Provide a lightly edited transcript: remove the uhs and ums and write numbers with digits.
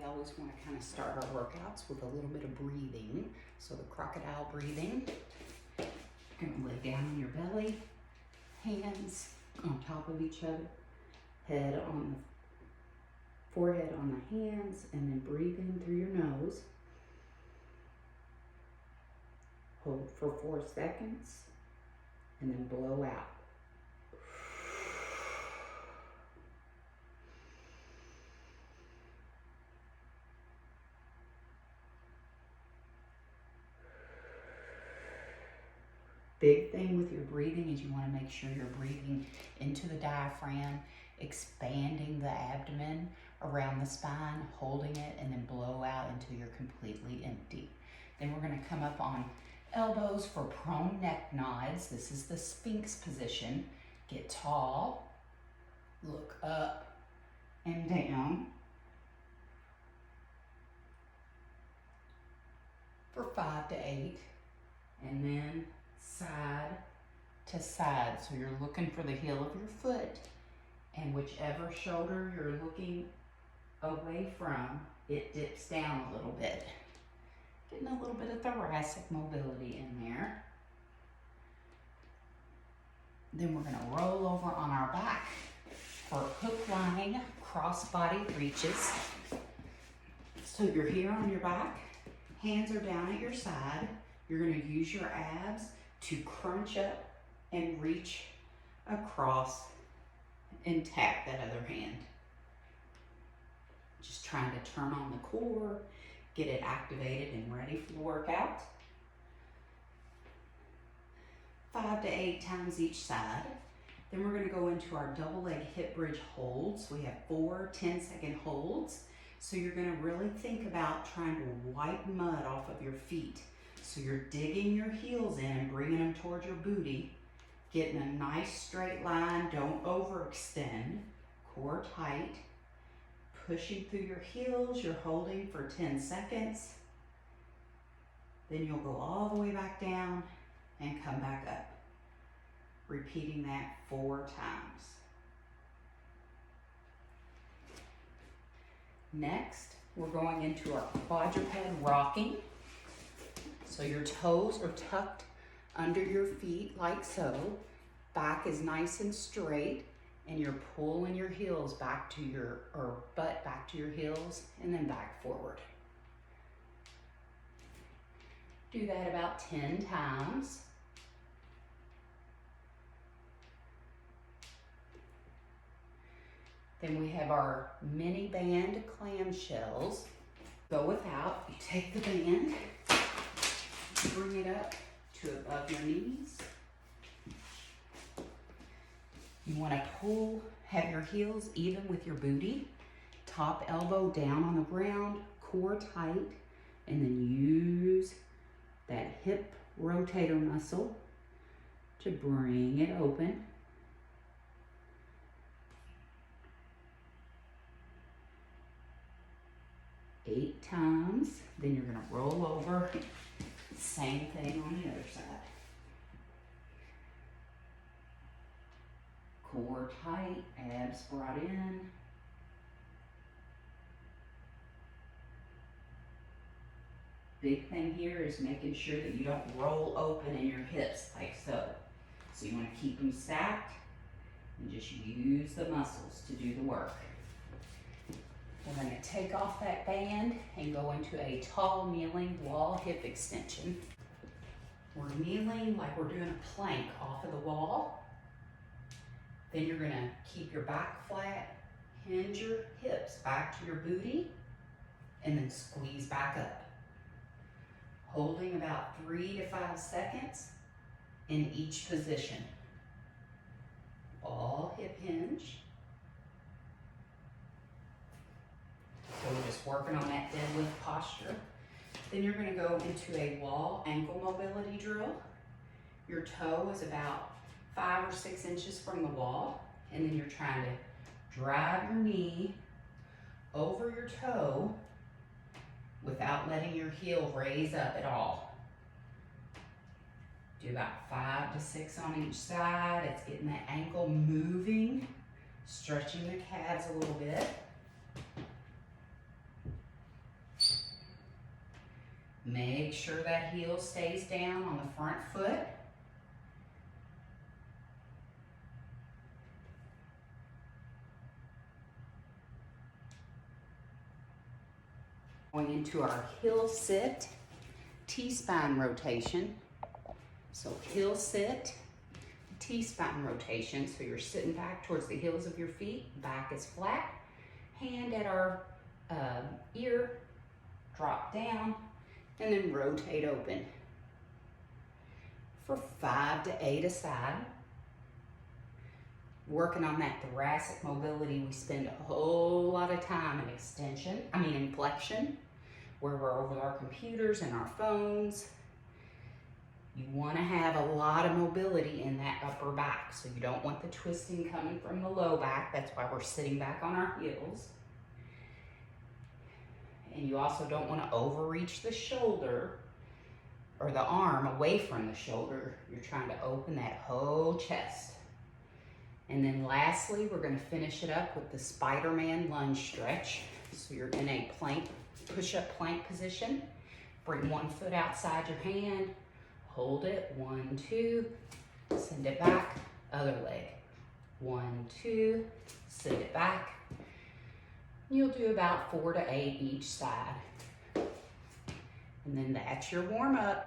always want to kind of start our workouts with a little bit of breathing. So the crocodile breathing. You're going to lay down on your belly, hands on top of each other, head on the forehead on the hands, and then breathe in through your nose. Hold for 4 seconds, and then blow out. Big thing with your breathing is you want to make sure you're breathing into the diaphragm, expanding the abdomen around the spine, holding it, and then blow out until you're completely empty. Then we're going to come up on elbows for prone neck nods. This is the Sphinx position. Get tall, look up and down for 5 to 8, and then side to side. So you're looking for the heel of your foot, and whichever shoulder you're looking away from, it dips down a little bit. Getting a little bit of thoracic mobility in there. Then we're going to roll over on our back for hook lying cross body reaches. So you're here on your back, hands are down at your side. You're going to use your abs to crunch up and reach across and tap that other hand. Just trying to turn on the core, get it activated and ready for the workout. 5 to 8 times each side. Then we're going to go into our double leg hip bridge holds. We have 4 10-second holds. So you're going to really think about trying to wipe mud off of your feet. So you're digging your heels in and bringing them towards your booty, getting a nice straight line, don't overextend, core tight, pushing through your heels, you're holding for 10 seconds, then you'll go all the way back down and come back up, repeating that 4 times. Next, we're going into our quadruped rocking. So your toes are tucked under your feet like so. Back is nice and straight, and you're pulling your heels back to your, or butt back to your heels, and then back forward. Do that about 10 times. Then we have our mini band clamshells. Go without, you take the band, bring it up to above your knees. You want to pull, have your heels even with your booty, top elbow down on the ground, core tight, and then use that hip rotator muscle to bring it open. Eight times, then you're going to roll over. Same thing on the other side. Core tight, abs brought in. Big thing here is making sure that you don't roll open in your hips like so. So you want to keep them stacked and just use the muscles to do the work. We're going to take off that band and go into a tall kneeling wall hip extension. We're kneeling like we're doing a plank off of the wall. Then you're going to keep your back flat, hinge your hips back to your booty, and then squeeze back up. Holding about 3 to 5 seconds in each position. All hip hinge. So we're just working on that deadlift posture. Then you're going to go into a wall ankle mobility drill. Your toe is about 5 or 6 inches from the wall, and then you're trying to drive your knee over your toe without letting your heel raise up at all. Do about 5 to 6 on each side. It's getting that ankle moving, stretching the calves a little bit. Make sure that heel stays down on the front foot. Going into our heel sit, T-spine rotation. So heel sit, T-spine rotation. So you're sitting back towards the heels of your feet, back is flat, hand at our ear, drop down, and then rotate open. For 5 to 8 a side. Working on that thoracic mobility, we spend a whole lot of time in flexion, where we're over our computers and our phones. You want to have a lot of mobility in that upper back, so you don't want the twisting coming from the low back. That's why we're sitting back on our heels. And you also don't want to overreach the shoulder or the arm away from the shoulder. You're trying to open that whole chest. And then lastly, we're going to finish it up with the Spider-Man lunge stretch. So you're in a plank, push-up plank position. Bring one foot outside your hand, hold it, 1, 2, send it back, other leg. 1, 2, send it back. You'll do about 4 to 8 each side. And then that's your warm-up.